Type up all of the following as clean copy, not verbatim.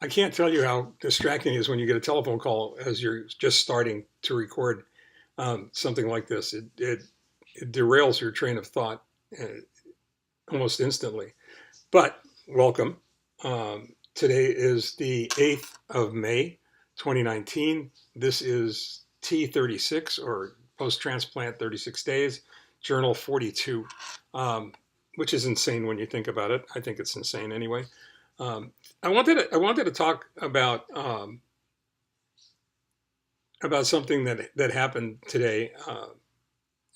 I can't tell you how distracting it is when you get a telephone call as you're just starting to record something like this. It derails your train of thought uh, almost instantly. But welcome. Today is the 8th of May, 2019. This is T+36 or post transplant 36 days, journal 42, um, which is insane when you think about it. I think it's insane anyway. Um, I wanted to talk about something that happened today,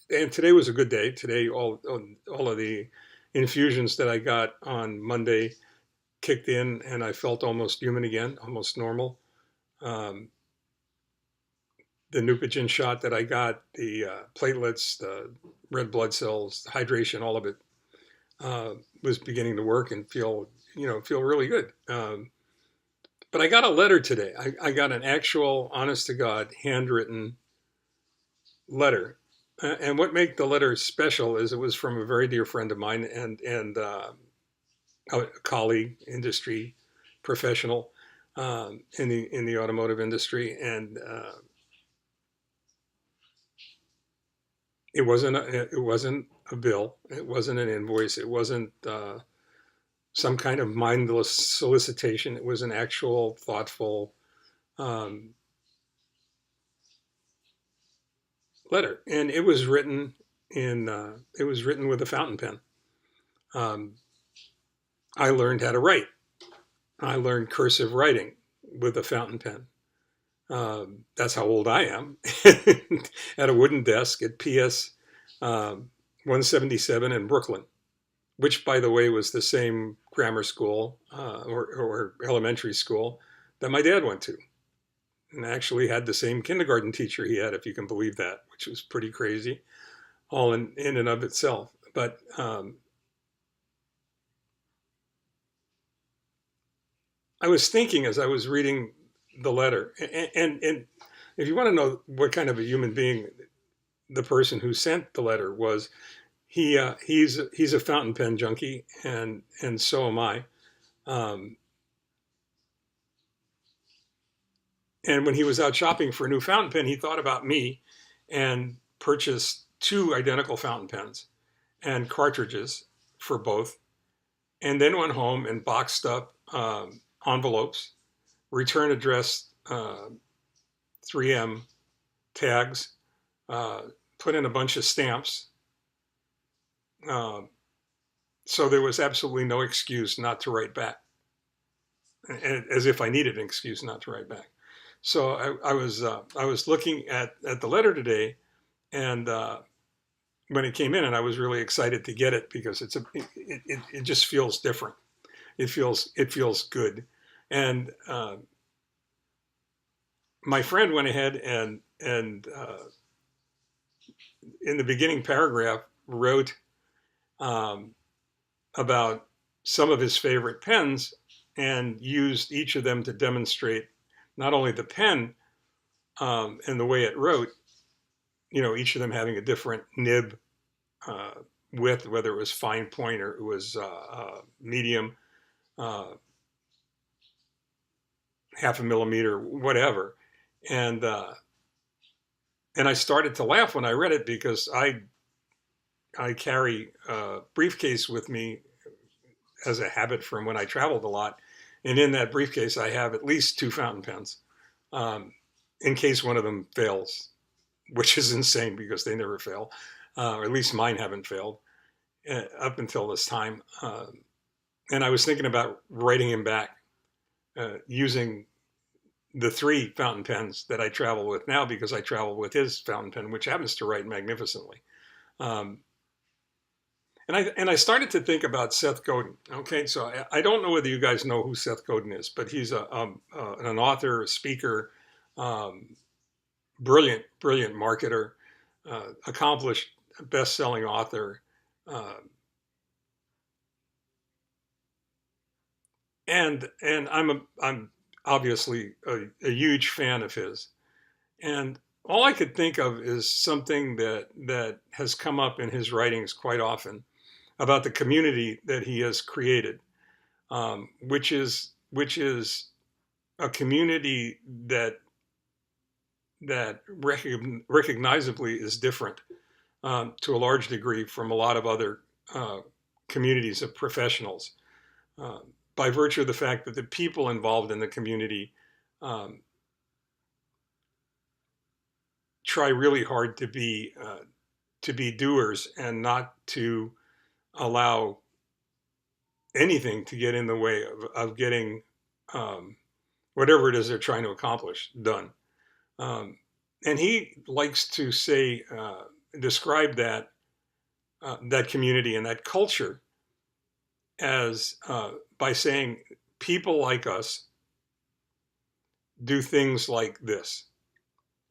and today was a good day. Today, all of the infusions that I got on Monday kicked in, and I felt almost human again, almost normal. Um, the Neupogen shot that I got, the platelets, the red blood cells, the hydration, all of it uh, was beginning to work and feel really good. But I got a letter today. I got an actual, honest to God, handwritten letter. And what made the letter special is it was from a very dear friend of mine and a colleague, industry professional in the automotive industry, and it wasn't a bill, it wasn't an invoice, it wasn't some kind of mindless solicitation. It was an actual thoughtful um, letter, and it was written with a fountain pen. Um, I learned how to write. I learned cursive writing with a fountain pen. That's how old I am. At a wooden desk at PS 177 in Brooklyn, which, by the way, was the same grammar school or elementary school that my dad went to, and actually had the same kindergarten teacher he had, if you can believe that, which was pretty crazy, all in and of itself. But I was thinking as I was reading the letter, and if you want to know what kind of a human being the person who sent the letter was, he's a fountain pen junkie, and so am I. Um, and when he was out shopping for a new fountain pen, he thought about me and purchased two identical fountain pens and cartridges for both, and then went home and boxed up envelopes, return address 3M tags, uh, put in a bunch of stamps. Uh, so there was absolutely no excuse not to write back, as if I needed an excuse not to write back. So I was looking at the letter today, and when it came in, and I was really excited to get it because it just feels different. It feels good, and my friend went ahead and in the beginning paragraph wrote um, about some of his favorite pens and used each of them to demonstrate not only the pen and the way it wrote, each of them having a different nib uh, width, whether it was fine point or it was medium, uh, half a millimeter, whatever. And uh, and I started to laugh when I read it because I carry a briefcase with me as a habit from when I traveled a lot. And in that briefcase, I have at least two fountain pens um, in case one of them fails, which is insane because they never fail, or at least mine haven't failed up until this time. And I was thinking about writing him back using the three fountain pens that I travel with now because I travel with his fountain pen, which happens to write magnificently. Um, and I started to think about Seth Godin. Okay, so I don't know whether you guys know who Seth Godin is, but he's an author, a speaker, um, brilliant marketer, accomplished best-selling author, uh, and I'm obviously a huge fan of his. And all I could think of is something that has come up in his writings quite often about the community that he has created, which is a community that recognizably is different to a large degree from a lot of other uh, communities of professionals, uh, by virtue of the fact that the people involved in the community um, try really hard to be doers and not to allow anything to get in the way of getting um, whatever it is they're trying to accomplish done. Um, and he likes to say, describe that community and that culture as by saying people like us do things like this,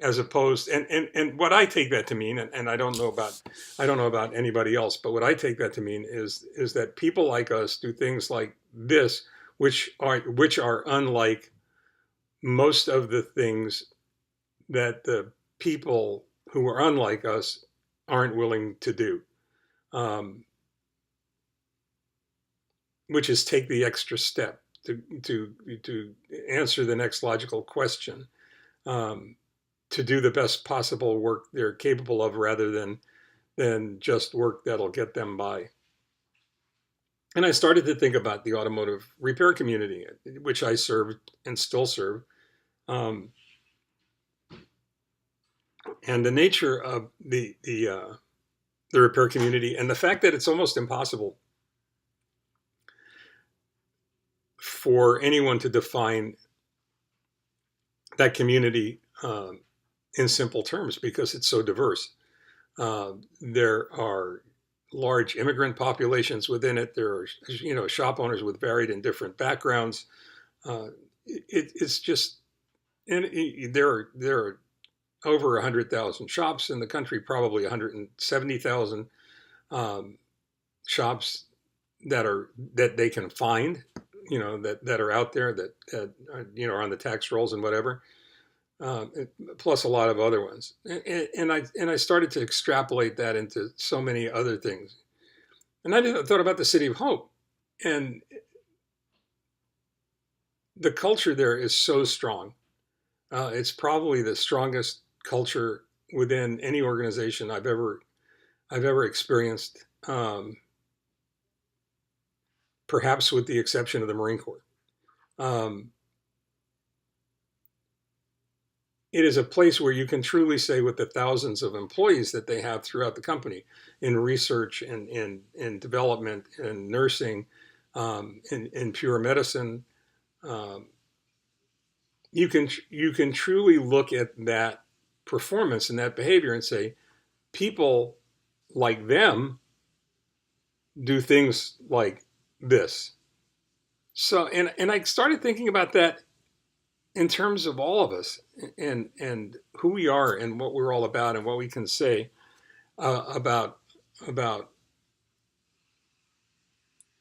as opposed and what I take that to mean, and I don't know about anybody else, but what I take that to mean is that people like us do things like this, which are unlike most of the things that the people who are unlike us aren't willing to do, um, which is take the extra step to answer the next logical question, um, to do the best possible work they're capable of, rather than just work that'll get them by. And I started to think about the automotive repair community, which I served and still serve, um, and the nature of the repair community, and the fact that it's almost impossible for anyone to define that community in simple terms because it's so diverse. There are large immigrant populations within it. There are, shop owners with varied and different backgrounds. It's just, and there are over 100,000 shops in the country, probably 170,000 um, shops that they can find, that are out there that are on the tax rolls and whatever, um, plus a lot of other ones. And I started to extrapolate that into so many other things. And I thought about the City of Hope, and the culture there is so strong. It's probably the strongest culture within any organization I've ever experienced, perhaps with the exception of the Marine Corps. Um, it is a place where you can truly say, with the thousands of employees that they have throughout the company in research and in development and nursing, in pure medicine, um, you can truly look at that performance and that behavior and say people like them do things like this. So and I started thinking about that in terms of all of us, and who we are and what we're all about and what we can say about about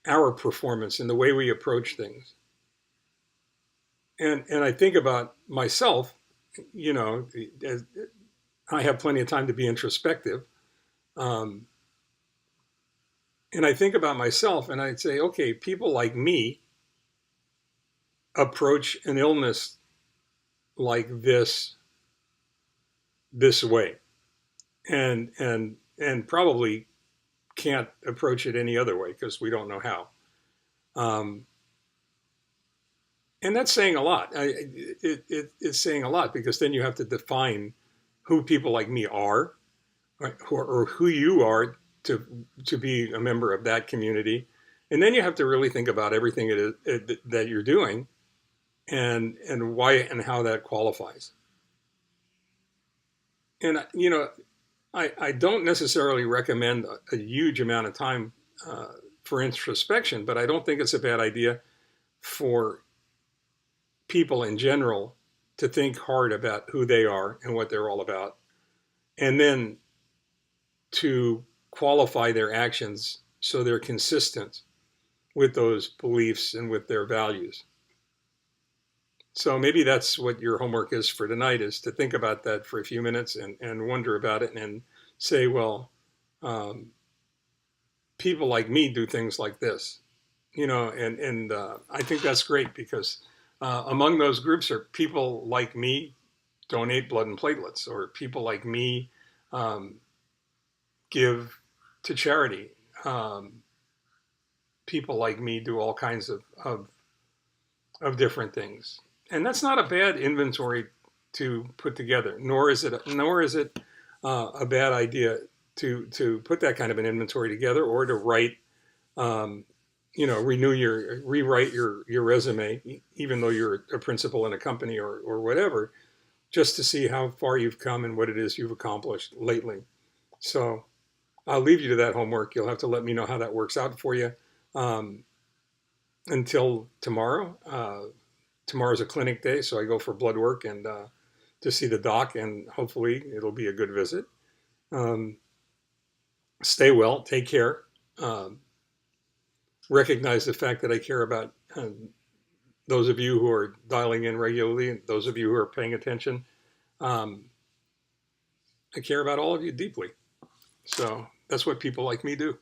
our performance and the way we approach things. And I think about myself, you know, as I have plenty of time to be introspective. Um, and I think about myself and I'd say, okay, people like me approach an illness like this way, and probably can't approach it any other way because we don't know how. Um, and that's saying a lot. It's saying a lot because then you have to define who people like me are, or who you are to be a member of that community, and then you have to really think about everything that you're doing, and why and how that qualifies. And I don't necessarily recommend a huge amount of time for introspection, but I don't think it's a bad idea for people in general to think hard about who they are and what they're all about, and then to qualify their actions so they're consistent with those beliefs and with their values. So maybe that's what your homework is for tonight, is to think about that for a few minutes and wonder about it and say, well, um, people like me do things like this, and I think that's great because Among those groups are people like me donate blood and platelets, or people like me um, give to charity. Um, People like me do all kinds of different things, and that's not a bad inventory to put together. Nor is it a bad idea to put that kind of an inventory together, or to write, um, rewrite your resume, even though you're a principal in a company or whatever, just to see how far you've come and what it is you've accomplished lately. So I'll leave you to that homework. You'll have to let me know how that works out for you. Um, until tomorrow. Tomorrow's a clinic day, so I go for blood work and to see the doc, and hopefully it'll be a good visit. Um, Stay well, take care. Um, Recognize the fact that I care about those of you who are dialing in regularly, and those of you who are paying attention. Um, I care about all of you deeply. So that's what people like me do.